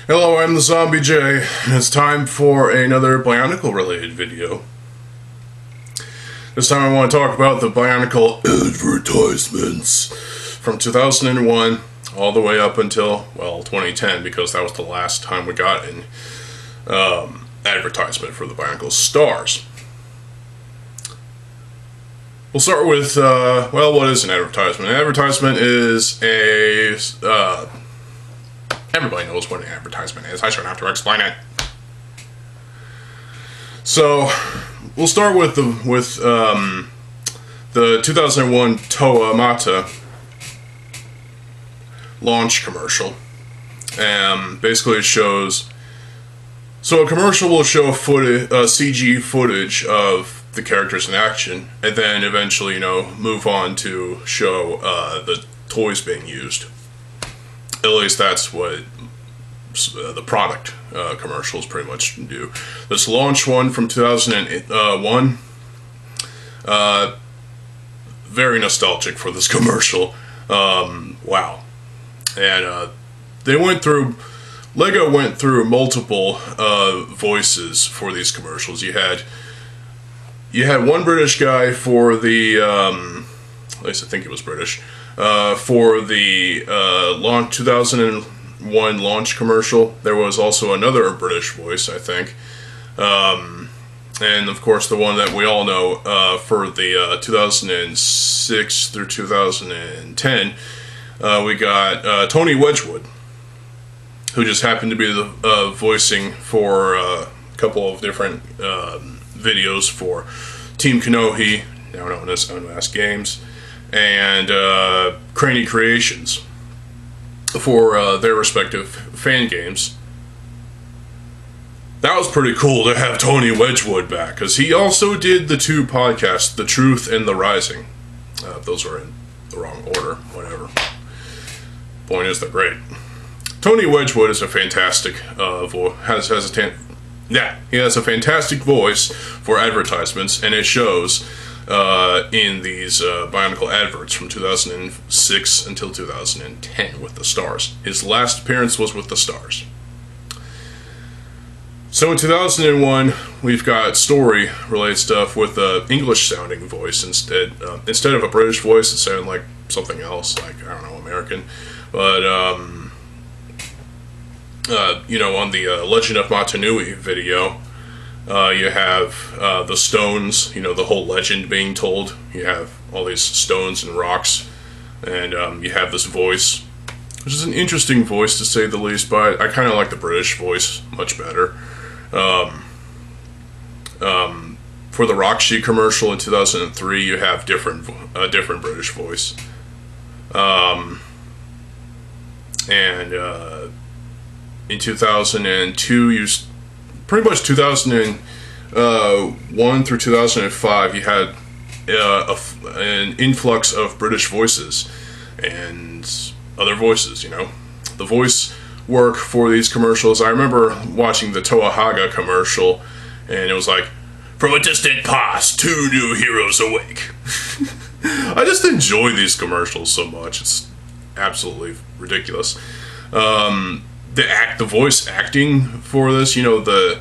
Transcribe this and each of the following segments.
Hello, I'm TheZOMBIEJ, and it's time for another Bionicle related video. This time I want to talk about the Bionicle advertisements from 2001 all the way up until, well, 2010, because that was the last time we got an advertisement for the Bionicle stars. We'll start with, well, what is an advertisement? An advertisement is a, everybody knows what an advertisement is. I shouldn't have to explain it. So, we'll start with the 2001 Toa Mata launch commercial. Basically it shows, so a commercial will show CG footage of the characters in action, and then eventually, move on to show the toys being used. At least that's what the product commercials pretty much do. This launch one from 2001, very nostalgic for this commercial. Wow. And Lego went through multiple voices for these commercials. You had one British guy for the, at least I think he was British, for the 2001 launch commercial. There was also another British voice, I think. And of course the one that we all know for the 2006 through 2010, we got Tony Wedgwood, who just happened to be the voicing for a couple of different videos for Team Kanohi, now known as Unmasked Games, and Cranny Creations for their respective fan games. That was pretty cool to have Tony Wedgwood back, because he also did the two podcasts, The Truth and The Rising. Those are in the wrong order, whatever. Point is, they're great. Tony Wedgwood is a fantastic he has a fantastic voice for advertisements, and it shows in these Bionicle adverts from 2006 until 2010 with the stars. His last appearance was with the stars. So in 2001, we've got story-related stuff with an English-sounding voice instead. Instead of a British voice, it sounded like something else, like, I don't know, American. But, on the Legend of Matanui video, you have the stones, the whole legend being told. You have all these stones and rocks, and you have this voice, which is an interesting voice to say the least, but I kind of like the British voice much better. For the Rockshy commercial in 2003, you have a different British voice. In 2002, pretty much 2001 through 2005, you had an influx of British voices and other voices, The voice work for these commercials, I remember watching the Toa commercial, and it was like, from a distant past, two new heroes awake. I just enjoy these commercials so much. It's absolutely ridiculous. The voice acting for this, the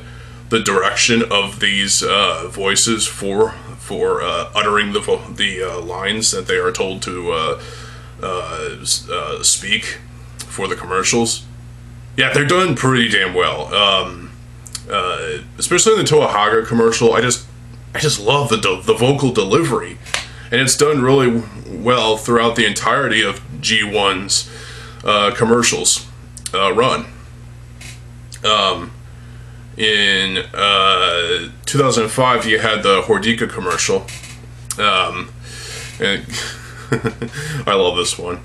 direction of these voices for uttering the lines that they are told to speak for the commercials. Yeah, they're done pretty damn well. Especially in the Toa commercial, I just love the vocal delivery, and it's done really well throughout the entirety of G1's commercials run. In 2005, you had the Hordika commercial, and I love this one.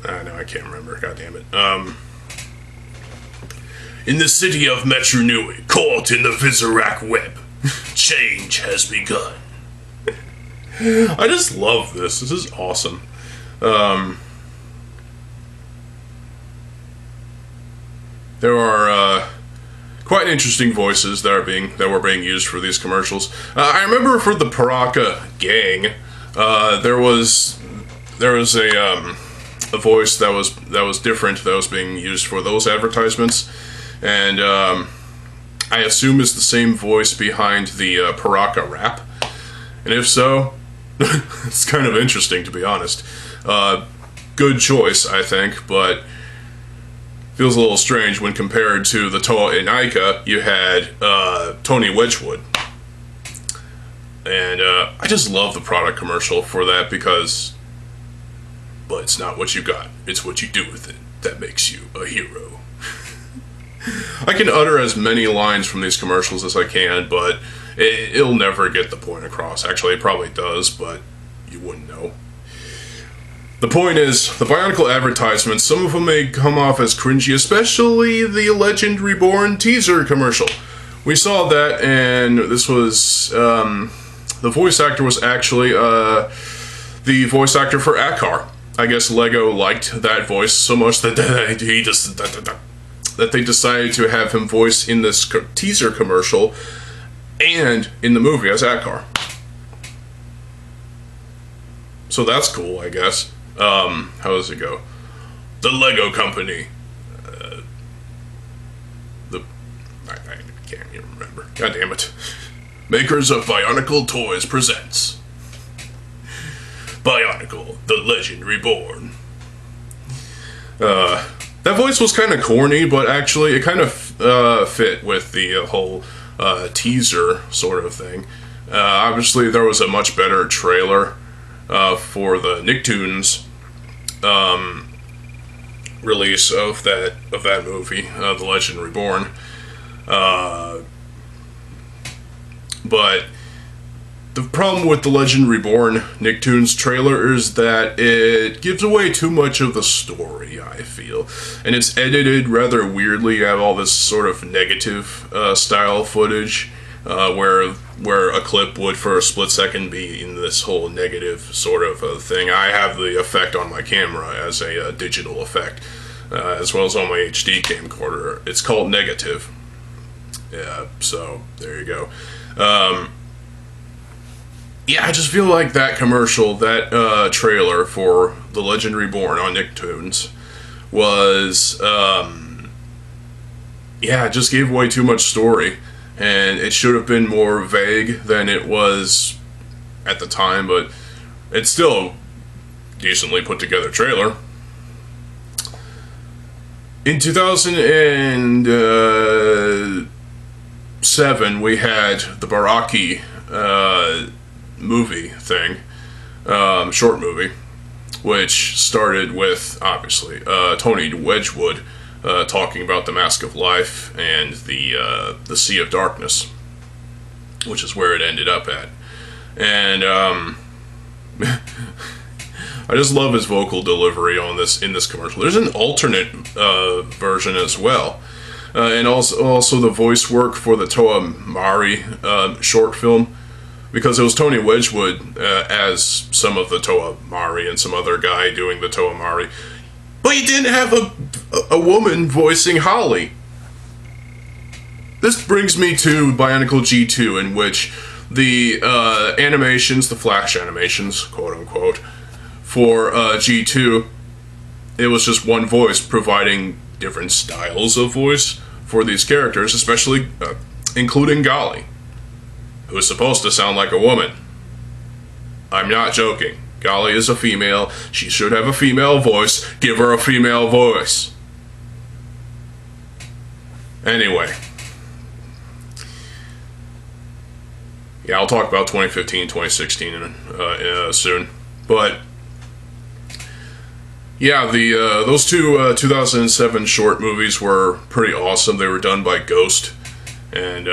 No, I can't remember. God damn it. In the city of Metronui, caught in the Visorak web, change has begun. I just love this. This is awesome. There are quite interesting voices that were being used for these commercials. I remember for the Paraka gang, there was a a voice that was different that was being used for those advertisements, and I assume it's the same voice behind the Paraka rap, and if so, it's kind of interesting, to be honest. Good choice, I think, but feels a little strange when compared to the Toa Inika. You had Tony Wedgwood. And I just love the product commercial for that because, but it's not what you got, it's what you do with it that makes you a hero. I can utter as many lines from these commercials as I can, but it'll never get the point across. Actually, it probably does, but you wouldn't know. The point is, the Bionicle advertisements, some of them may come off as cringy, especially the Legend Reborn teaser commercial. We saw that, and this was, the voice actor was actually the voice actor for Akar. I guess Lego liked that voice so much that they decided to have him voice in this teaser commercial and in the movie as Akar. So that's cool, I guess. How does it go? The Lego Company. I can't even remember. God damn it. Makers of Bionicle Toys presents Bionicle, the Legend Reborn. That voice was kind of corny, but actually it kind of fit with the whole teaser sort of thing. Obviously, there was a much better trailer for the Nicktoons release of that movie, The Legend Reborn. But the problem with the Legend Reborn Nicktoons trailer is that it gives away too much of the story, I feel. And it's edited rather weirdly. You have all this sort of negative style footage where a clip would for a split second be in this whole negative sort of thing. I have the effect on my camera as a digital effect, as well as on my HD camcorder. It's called negative. Yeah, so there you go. Yeah, I just feel like that commercial, that trailer for The Legend Reborn on Nicktoons was, yeah, it just gave away too much story, and it should have been more vague than it was at the time, but it's still a decently put together trailer. In 2007, we had the Baraki movie thing, short movie, which started with, obviously, Tony Wedgwood talking about the Mask of Life and the Sea of Darkness, which is where it ended up at. And I just love his vocal delivery in this commercial. There's an alternate version as well. And also the voice work for the Toa Mari short film, because it was Tony Wedgwood as some of the Toa Mari and some other guy doing the Toa Mari. But he didn't have a woman voicing Holly. This brings me to Bionicle G2, in which the animations, the flash animations, quote-unquote, for G2, it was just one voice providing different styles of voice for these characters, especially including Gali, who is supposed to sound like a woman. I'm not joking. Gali is a female. She should have a female voice. Give her a female voice. Anyway. Yeah, I'll talk about 2015, 2016 soon. But yeah, those two 2007 short movies were pretty awesome. They were done by Ghost, and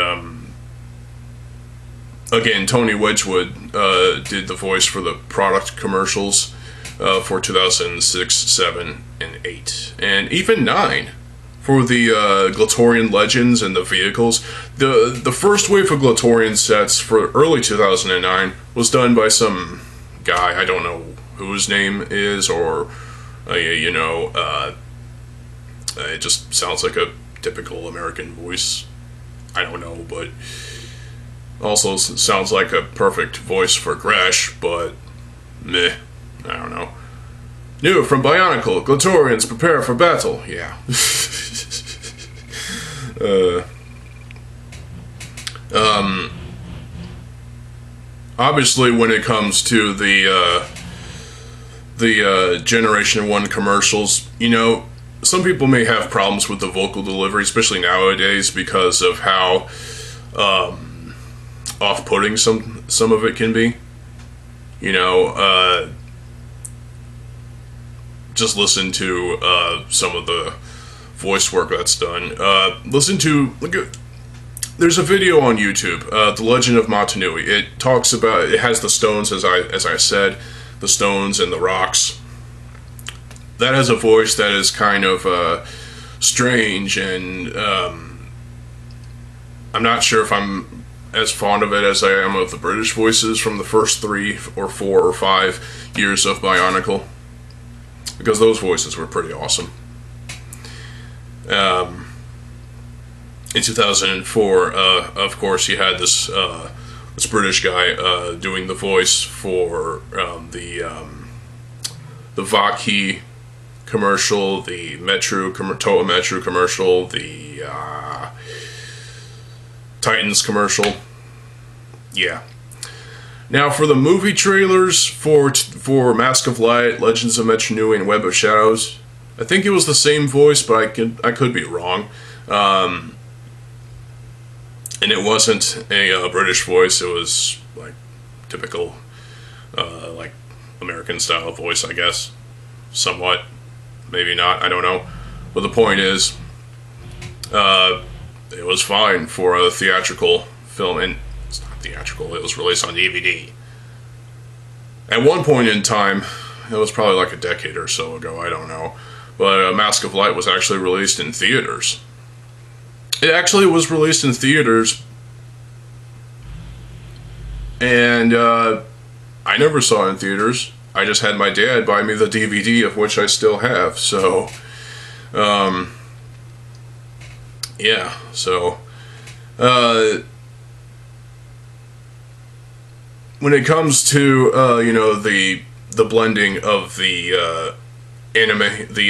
again, Tony Wedgwood did the voice for the product commercials for 2006, 7, and 8, and even 9 for the Glatorian Legends and the vehicles. The first wave of Glatorian sets for early 2009 was done by some guy, I don't know who his name is, or it just sounds like a typical American voice. I don't know, but also sounds like a perfect voice for Gresh, but meh, I don't know. New from Bionicle, Glatorians prepare for battle. Yeah. Obviously, when it comes to the Generation 1 commercials, you know, some people may have problems with the vocal delivery, especially nowadays, because of how off-putting some of it can be. You know, just listen to some of the voice work that's done. There's a video on YouTube, The Legend of Motunui. It has the stones, as I said, the stones and the rocks. That has a voice that is kind of strange, and I'm not sure if I'm as fond of it as I am of the British voices from the first 3 or 4 or 5 years of Bionicle, because those voices were pretty awesome. In 2004, of course, you had this British guy doing the voice for the Vaki commercial, the Toa Metro commercial, the Titans commercial. Yeah. Now for the movie trailers for Mask of Light, Legends of Metro Nui, and Web of Shadows, I think it was the same voice, but I could be wrong. And it wasn't a British voice. It was like typical, like American style voice, I guess. Somewhat, maybe not. I don't know. But the point is, it was fine for a theatrical film, and it's not theatrical. It was released on DVD. At one point in time, it was probably like a decade or so ago. I don't know. But Mask of Light was actually released in theaters. It actually was released in theaters, and I never saw it in theaters. I just had my dad buy me the DVD, of which I still have. So, yeah. So, when it comes to you know, the blending of the anime, the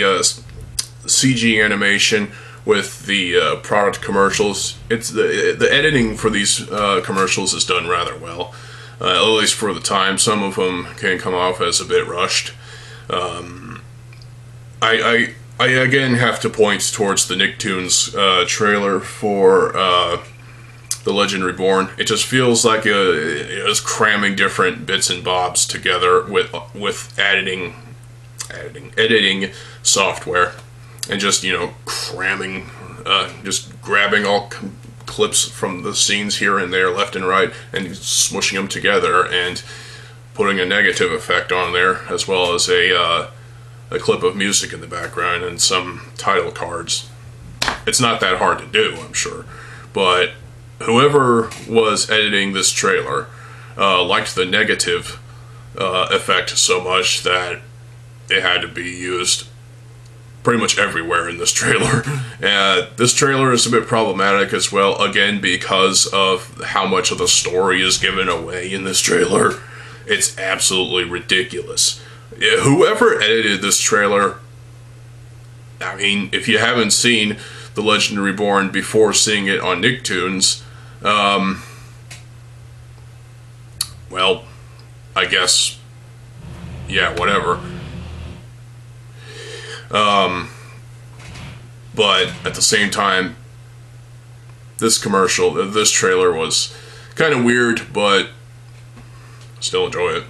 CG animation with the product commercials, it's the editing for these commercials is done rather well, at least for the time. Some of them can come off as a bit rushed. I again have to point towards the Nicktoons trailer for The Legend Reborn. It just feels like it was cramming different bits and bobs together with editing software, and just, you know, cramming, just grabbing all clips from the scenes here and there, left and right, and smushing them together and putting a negative effect on there, as well as a clip of music in the background and some title cards. It's not that hard to do, I'm sure, but whoever was editing this trailer liked the negative effect so much that it had to be used pretty much everywhere in this trailer. This trailer is a bit problematic as well, again, because of how much of the story is given away in this trailer. It's absolutely ridiculous. Whoever edited this trailer, I mean, if you haven't seen The Legend Reborn before seeing it on Nicktoons, well, I guess, yeah, whatever. But at the same time, this trailer was kind of weird, but still enjoy it.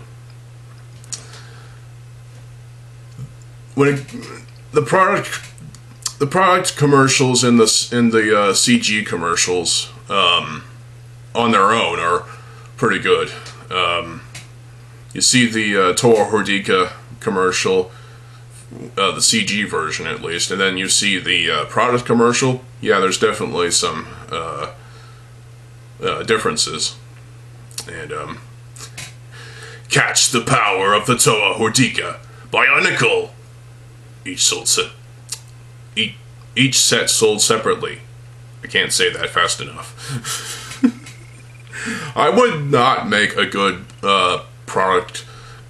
The product commercials and the CG commercials on their own are pretty good. You see the Toa Hordika commercial, the CG version at least, and then you see the product commercial. Yeah, there's definitely some differences. And catch the power of the Toa Hordika, Bionicle. Each set sold separately. I can't say that fast enough. I would not make a good product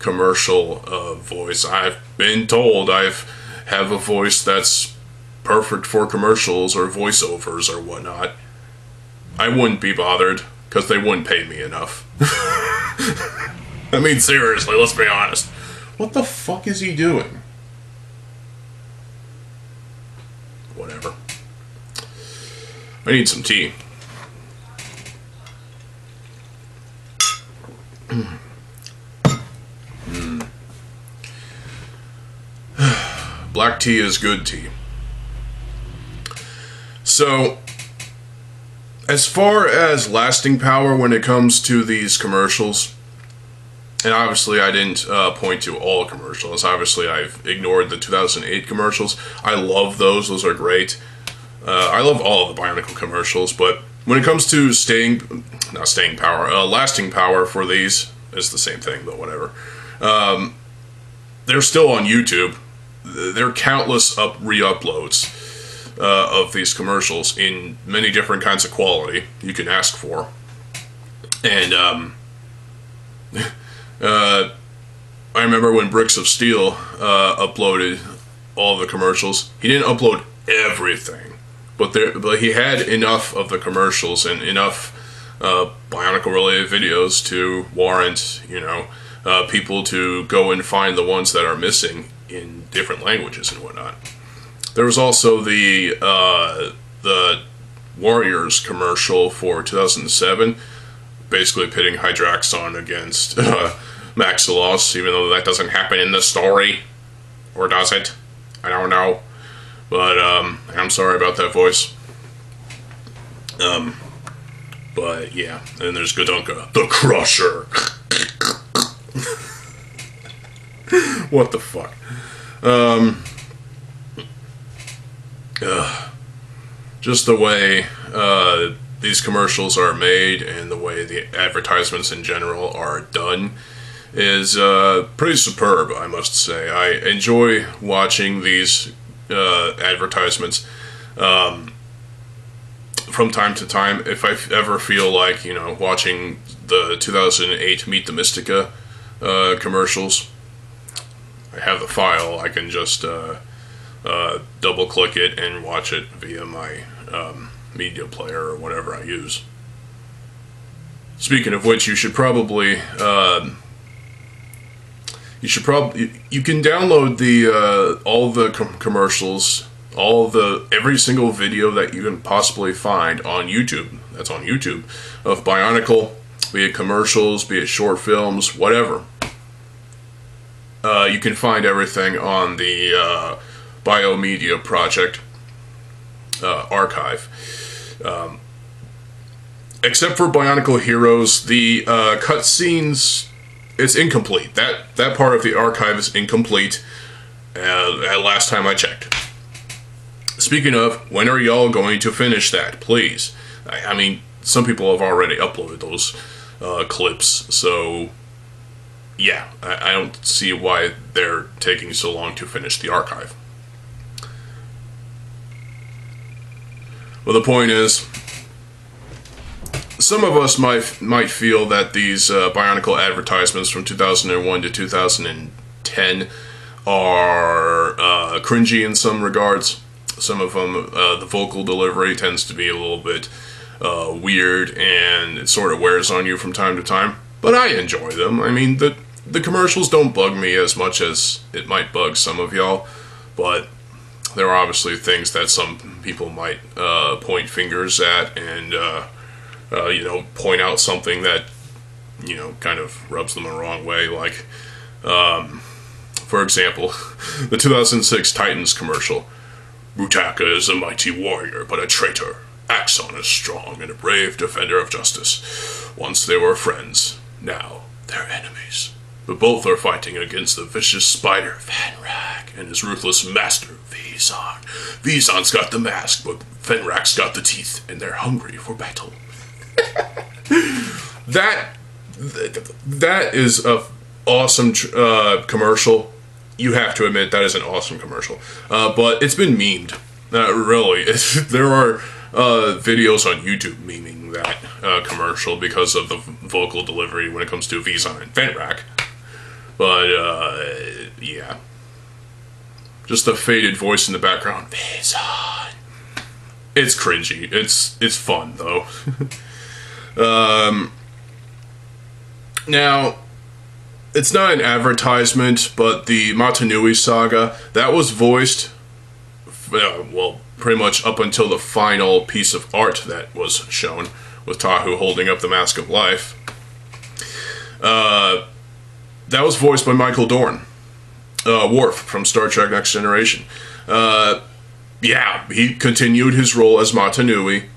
commercial voice. I've been told I have a voice that's perfect for commercials or voiceovers or whatnot. I wouldn't be bothered, because they wouldn't pay me enough. I mean, seriously, let's be honest. What the fuck is he doing? Whatever. I need some tea. Black tea is good tea. So, as far as lasting power when it comes to these commercials, and obviously I didn't point to all commercials. Obviously I've ignored the 2008 commercials. I love those. Those are great. I love all of the Bionicle commercials, but when it comes to lasting power for these, it's the same thing, but whatever. They're still on YouTube. There are countless re-uploads of these commercials in many different kinds of quality you can ask for. And I remember when Bricks of Steel uploaded all the commercials. He didn't upload everything, but he had enough of the commercials and enough Bionicle related videos to warrant, people to go and find the ones that are missing in different languages and whatnot. There was also the Warriors commercial for 2007, basically pitting Hydraxon against Maxilos, even though that doesn't happen in the story. Or does it? I don't know. But, I'm sorry about that voice. But, yeah. And there's Godunka, the Crusher. What the fuck? Just the way these commercials are made and the way the advertisements in general are done is pretty superb, I must say. I enjoy watching these advertisements from time to time. If I ever feel like, watching the 2008 Meet the Mystica commercials, I have the file. I can just double click it and watch it via my media player or whatever I use. Speaking of which, you can download all the commercials, every single video that you can possibly find on YouTube. That's on YouTube, of Bionicle, be it commercials, be it short films, whatever. You can find everything on the Biomedia Project archive. Except for Bionicle Heroes, the cutscenes, it's incomplete. That part of the archive is incomplete at last time I checked. Speaking of, when are y'all going to finish that, please? I mean, some people have already uploaded those clips, so yeah, I don't see why they're taking so long to finish the archive. Well, the point is, some of us might feel that these Bionicle advertisements from 2001 to 2010 are cringy in some regards. Some of them, the vocal delivery tends to be a little bit weird, and it sort of wears on you from time to time. But I enjoy them. I mean, the commercials don't bug me as much as it might bug some of y'all, but there are obviously things that some people might point fingers at and point out something that kind of rubs them the wrong way. Like, for example, the 2006 Titans commercial. Butaka is a mighty warrior, but a traitor. Axon is strong and a brave defender of justice. Once they were friends, now they're enemies. But both are fighting against the vicious spider, Fenrak, and his ruthless master, Vizon. Vizon's got the mask, but Fenrak's got the teeth, and they're hungry for battle. That is a awesome commercial. You have to admit that is an awesome commercial. But it's been memed. Really. There are videos on YouTube memeing that commercial because of the vocal delivery when it comes to Vizon and Fenrak. But, yeah. Just the faded voice in the background. It's cringy. It's fun, though. Now, it's not an advertisement, but the Motunui saga, that was voiced, well, pretty much up until the final piece of art that was shown, with Tahu holding up the Mask of Life. That was voiced by Michael Dorn. Worf from Star Trek Next Generation. Yeah, he continued his role as Motunui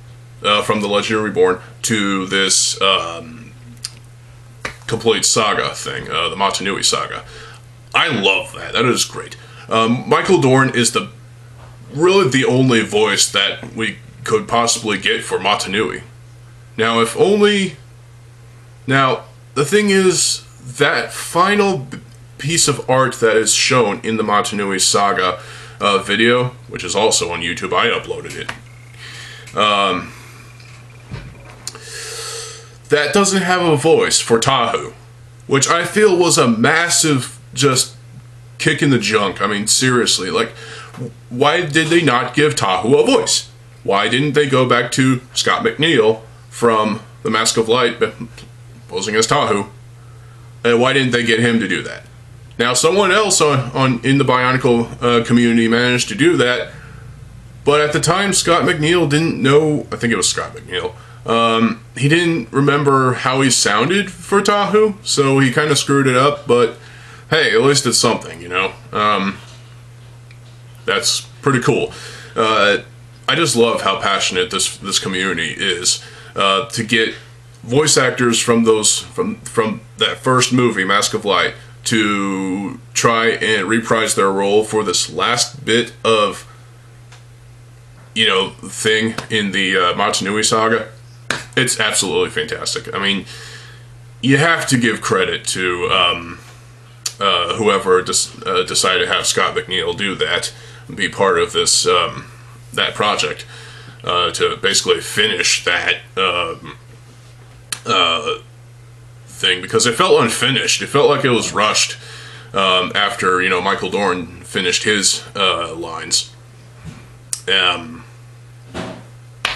from The Legend of Reborn to this complete saga thing, the Motunui saga. I love that. That is great. Michael Dorn is really the only voice that we could possibly get for Motunui. Now, the thing is, that final piece of art that is shown in the Motunui saga video, which is also on YouTube, I uploaded it. That doesn't have a voice for Tahu, which I feel was a massive just kick in the junk. I mean, seriously, like, why did they not give Tahu a voice? Why didn't they go back to Scott McNeil from The Mask of Light, posing as Tahu? And why didn't they get him to do that? Now, someone else in the Bionicle community managed to do that, but at the time, Scott McNeil didn't know. I think it was Scott McNeil. He didn't remember how he sounded for Tahu, so he kind of screwed it up, but hey, at least it's something, you know? That's pretty cool. I just love how passionate this community is to get voice actors from that first movie, Mask of Light, to try and reprise their role for this last bit of, thing in the Motunui saga. It's absolutely fantastic. I mean, you have to give credit to whoever decided to have Scott McNeil do that, be part of this that project, to basically finish that thing, because it felt unfinished. It felt like it was rushed after Michael Dorn finished his lines.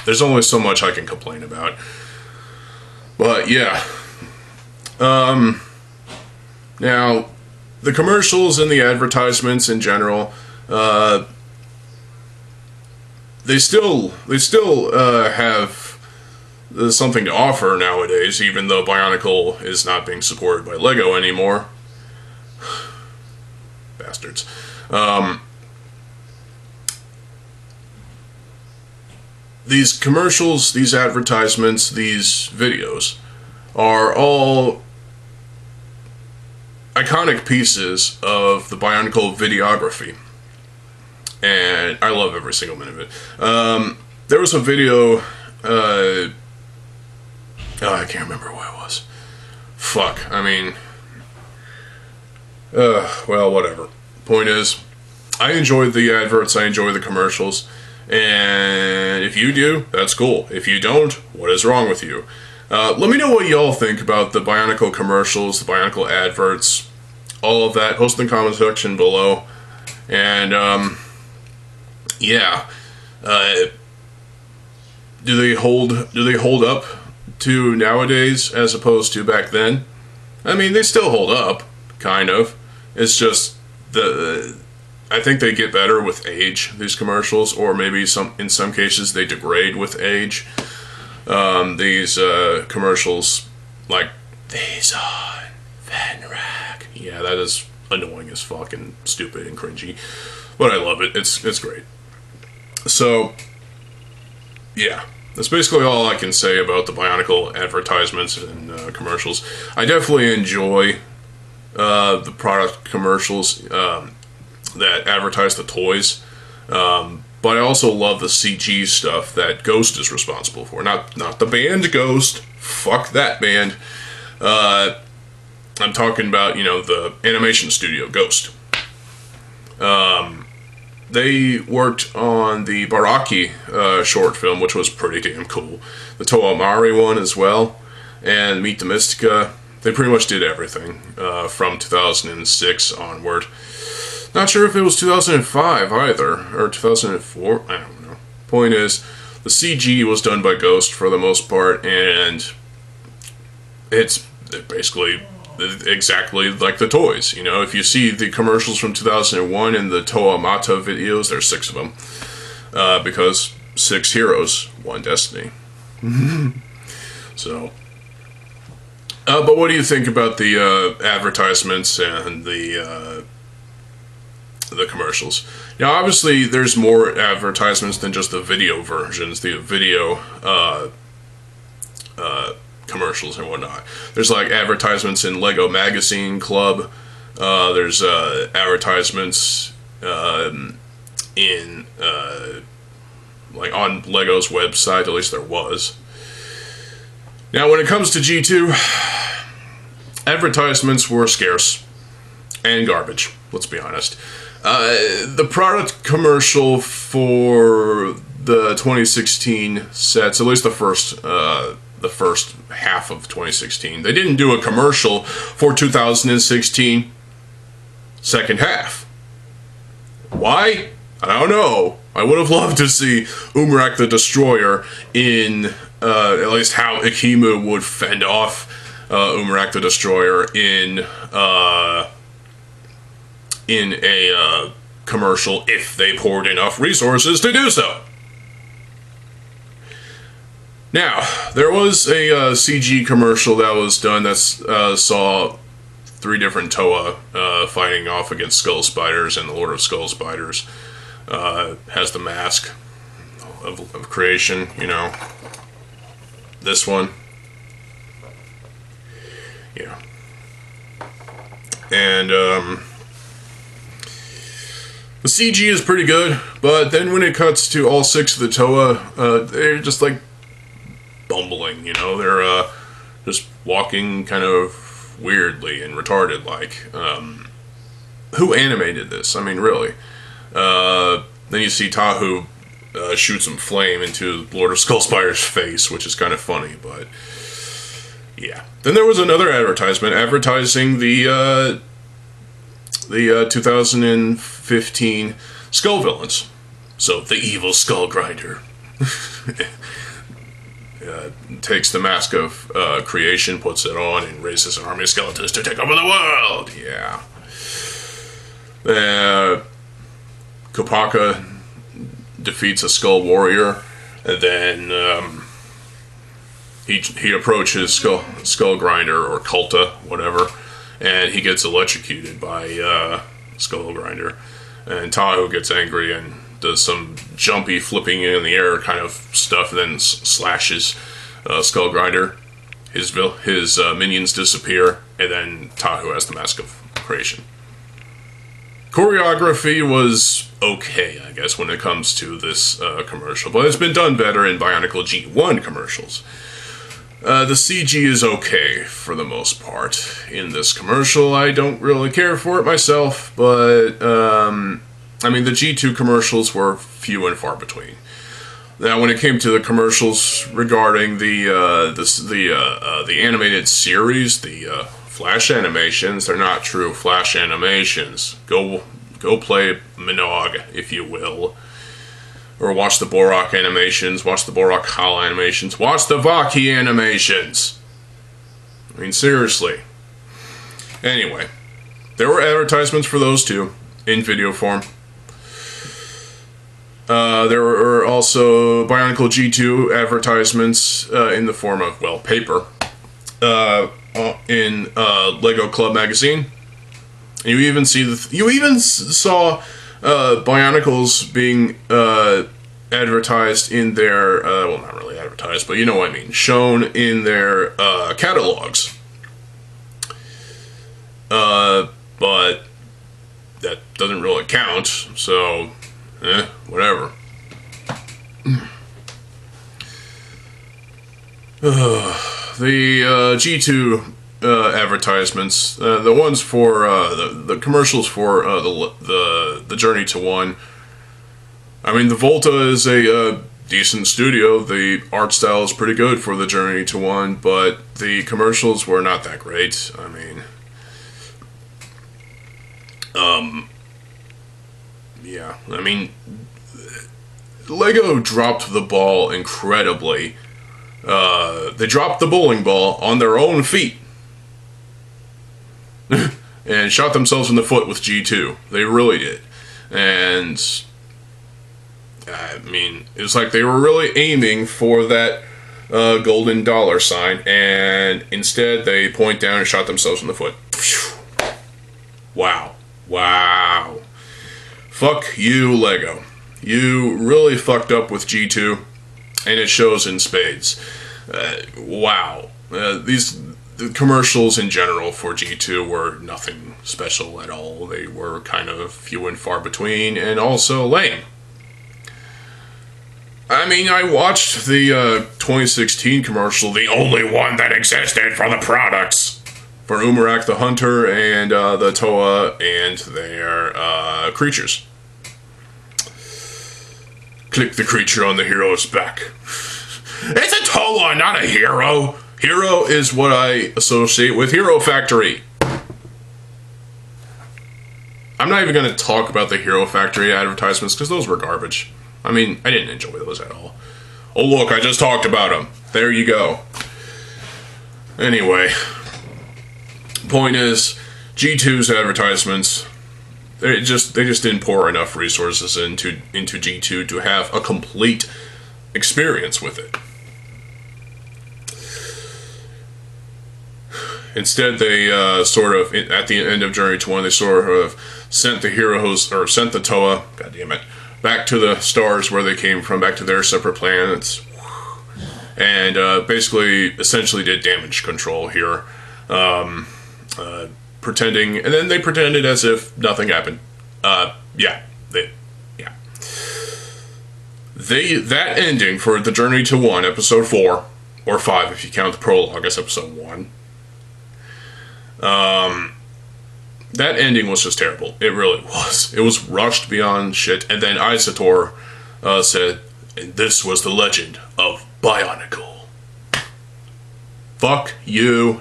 There's only so much I can complain about, but yeah. Now, the commercials and the advertisements in general, they still have something to offer nowadays, even though Bionicle is not being supported by Lego anymore. Bastards. These commercials, these advertisements, these videos are all iconic pieces of the Bionicle videography, and I love every single minute of it. There was a video, I can't remember what it was. Fuck, I mean, well, whatever. Point is, I enjoyed the adverts, I enjoy the commercials, and if you do, that's cool. If you don't, what is wrong with you? Let me know what y'all think about the Bionicle commercials, the Bionicle adverts, all of that. Post in the comment section below. And, yeah. Do they hold up to nowadays as opposed to back then? I mean, they still hold up, kind of. It's just I think they get better with age, these commercials, or maybe in some cases they degrade with age. These commercials, like TheZOMBIEJ. Yeah, that is annoying as fuck and stupid and cringy, but I love it. It's great. So, yeah, that's basically all I can say about the Bionicle advertisements and commercials. I definitely enjoy the product commercials that advertise the toys, but I also love the CG stuff that Ghost is responsible for. Not the band Ghost. Fuck that band. I'm talking about, the animation studio Ghost. They worked on the Baraki short film, which was pretty damn cool. The Toa Mari one as well, and Meet the Mystica. They pretty much did everything from 2006 onward. Not sure if it was 2005 either, or 2004, I don't know. Point is, the CG was done by Ghost for the most part, and it's basically exactly like the toys. You know, if you see the commercials from 2001 and the Toa Mata videos, there's 6 of them. Because 6 heroes, 1 destiny. So, but what do you think about the advertisements and the commercials? Now, obviously, there's more advertisements than just the video versions, the video commercials and whatnot. There's like advertisements in Lego Magazine Club. There's advertisements in like on Lego's website. At least there was. Now, when it comes to G2, advertisements were scarce and garbage. Let's be honest. The product commercial for the 2016 sets, at least the first half of 2016, they didn't do a commercial for 2016 second half. Why? I don't know. I would have loved to see Umrak the Destroyer in at least how Ikimu would fend off Umrak the Destroyer in a commercial if they poured enough resources to do so. Now, there was a CG commercial that was done that saw 3 different Toa fighting off against Skull Spiders, and the Lord of Skull Spiders has the mask of creation, you know. This one. Yeah. And, the CG is pretty good, but then when it cuts to all 6 of the Toa, they're just like bumbling, you know? They're just walking kind of weirdly and retarded like. Who animated this? I mean, really. Then you see Tahu shoot some flame into Lord of Skull Spider's face, which is kind of funny, but yeah. Then there was another advertisement advertising the 2015 Skull Villains. So, the evil Skull Grinder takes the mask of creation, puts it on, and raises an army of skeletons to take over the world. Yeah. Kopaka defeats a Skull Warrior, and then he approaches Skull Grinder, or Kulta, whatever, and he gets electrocuted by Skull Grinder. And Tahu gets angry and does some jumpy flipping in the air kind of stuff, and then slashes Skull Grinder. His minions disappear, and then Tahu has the Mask of Creation. Choreography was okay, I guess, when it comes to this commercial, but it's been done better in Bionicle G1 commercials. The CG is okay for the most part in this commercial. I don't really care for it myself, but I mean, the G2 commercials were few and far between. Now, when it came to the commercials regarding the animated series, the Flash animations, they're not true Flash animations. Go play Minogue, if you will. Or watch the Borak animations, watch the Borak Hall animations, watch the Vaki animations! I mean, seriously. Anyway, there were advertisements for those two, in video form. There were also Bionicle G2 advertisements in the form of, well, paper. In Lego Club magazine. You even saw Bionicles being advertised in their well, not really advertised, but you know what I mean, shown in their catalogs. But that doesn't really count, so whatever. The G2 advertisements, the ones for the commercials for the Journey to One. I mean, the Volta is a decent studio. The art style is pretty good for the Journey to One, but the commercials were not that great. I mean, yeah, I mean, Lego dropped the ball incredibly. They dropped the bowling ball on their own feet and shot themselves in the foot with G2. They really did. And I mean, it was like they were really aiming for that golden dollar sign, and instead they point down and shot themselves in the foot. Wow. Wow. Fuck you, Lego. You really fucked up with G2, and it shows in spades. Wow. The commercials in general for G2 were nothing special at all. They were kind of few and far between, and also lame. I mean, I watched the 2016 commercial, the only one that existed for the products, for Umarak the Hunter and the Toa and their creatures. Click the creature on the hero's back. It's a Toa, not a hero! Hero is what I associate with Hero Factory. I'm not even going to talk about the Hero Factory advertisements because those were garbage. I mean, I didn't enjoy those at all. Oh look, I just talked about them. There you go. Anyway, point is, G2's advertisements, they just didn't pour enough resources into G2 to have a complete experience with it. Instead, they sort of, at the end of Journey to One, they sort of sent the heroes, or sent the Toa, goddammit, back to the stars where they came from, back to their separate planets, and basically, essentially did damage control here, pretending, and then they pretended as if nothing happened. That ending for the Journey to One, episode 4, or 5 if you count the prologue as episode 1, that ending was just terrible. It really was. It was rushed beyond shit. And then Isator said, and this was the legend of Bionicle. Fuck you,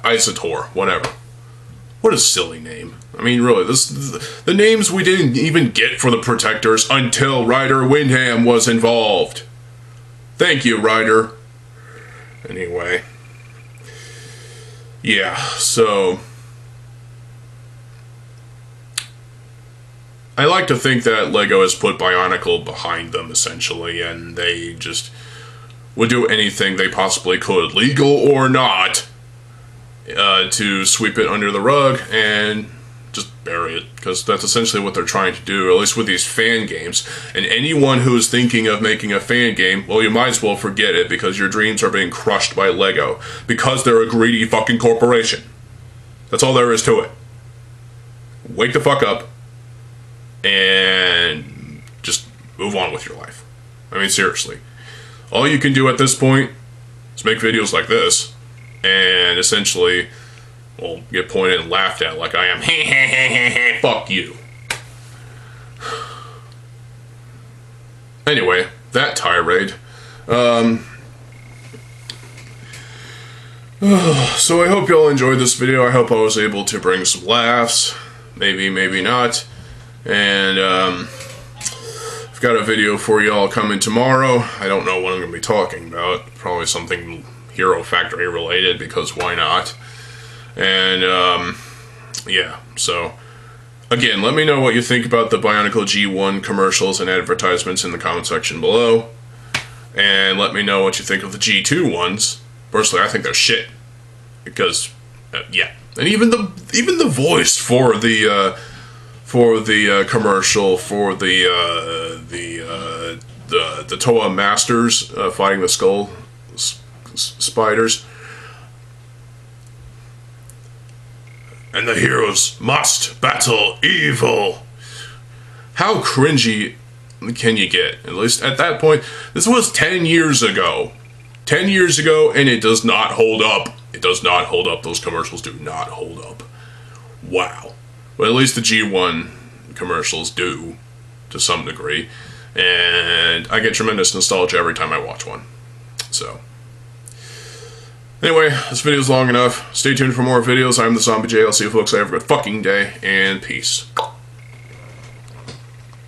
Isator, whatever. What a silly name. I mean, really, the names we didn't even get for the Protectors until Ryder Windham was involved. Thank you, Ryder. Anyway. Yeah, so I like to think that Lego has put Bionicle behind them, essentially, and they just would do anything they possibly could, legal or not, to sweep it under the rug and just bury it, because that's essentially what they're trying to do, at least with these fan games. And anyone who is thinking of making a fan game, well, you might as well forget it, because your dreams are being crushed by Lego, because they're a greedy fucking corporation. That's all there is to it. Wake the fuck up, and just move on with your life. I mean, seriously. All you can do at this point is make videos like this, and essentially, well, get pointed and laughed at like I am. Fuck you. Anyway, that tirade. So I hope y'all enjoyed this video. I hope I was able to bring some laughs. Maybe, maybe not. And, I've got a video for y'all coming tomorrow. I don't know what I'm going to be talking about. Probably something Hero Factory related, because why not? And, yeah, so, again, let me know what you think about the Bionicle G1 commercials and advertisements in the comment section below. And let me know what you think of the G2 ones. Personally, I think they're shit. Because, yeah. And even the voice for the commercial for the Toa Masters fighting the Skull Spiders. And the heroes must battle evil. How cringy can you get? At least at that point, this was 10 years ago. 10 years ago, and it does not hold up. It does not hold up. Those commercials do not hold up. Wow. But at least the G1 commercials do, to some degree. and I get tremendous nostalgia every time I watch one. So, anyway, this video is long enough. Stay tuned for more videos. I'm TheZOMBIEJ. I'll see you folks. Have a good fucking day, and peace.